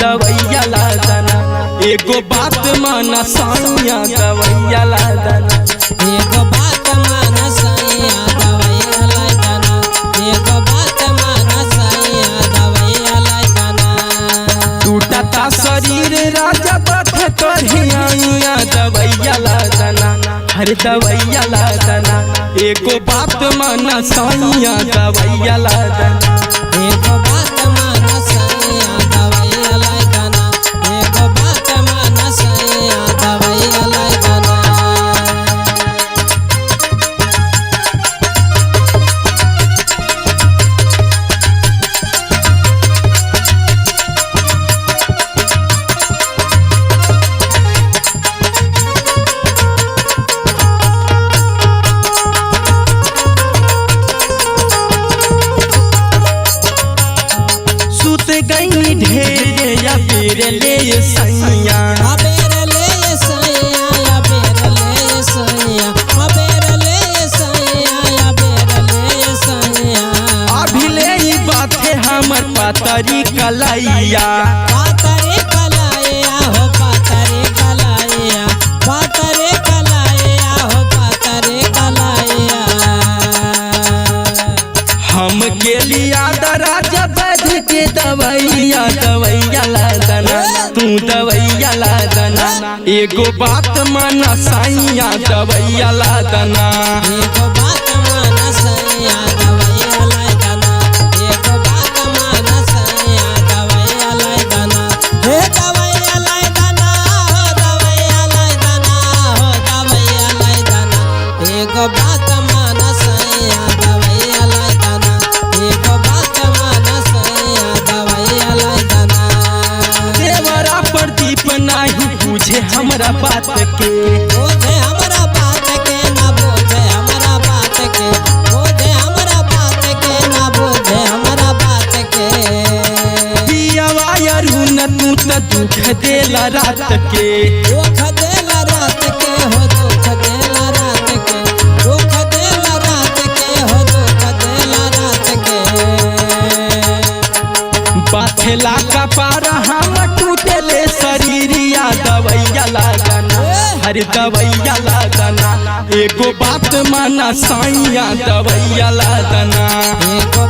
दवैया ला दना। एगो बात माना साइया दवैया ला दना। एगो बात माना साइया दवैया ला दना। एगो बात माना साइया दवैया ला दना। टूटता शरीर राजा बाथे तोरिया दवैया ला दना। हर दवैया ला दना। एगो बात माना साइया दवैया ला दना। एगो बात माना साइया दवैया ला दना। एगो बात माना साइया दवैया ला दना। गई ढेर या बेर ले सैया। अबेर ले सैया अबेर ले सैया। अबेर ले सैया अबेर ले सैया। अभी ले बाते हमर पातरी कलैया। पातरे कलाया हो पातरे कलाया। पातरे कलाया हो पातरे कलाया। हम के लिया दराजा बैठ के दवैया दवैया ला दना। तू दवैया ला दना। एगो बात माना साइया दवैया ला दना। एगो बात माना साइया दवैया ला दना। एगो बात माना साइया दवैया ला दना। हे दवैया ला दना हो दवैया ला दना हो दवैया ला दना। एगो बात माना साइया दवैया ला दना। एगो बात माना साइया दवैया ला दना। देवरा प्रदीप नाही बुझे हमरा बात के। बोझे हमरा बात के ना बोझे हमरा बात के। बोझे हमरा बात के ना बोझे हमरा बात के। पियावा अरुण तू त दुख देला रात के। दुख देला रात के हो दुख देला रात के। दुख देला रात के हो दुख देला रात के। बाथेला का पारा हम टूटले शरीरिया दवैया ला दना। हर दवैया ला दना। एगो बात माना साइया दवैया ला दना। एगो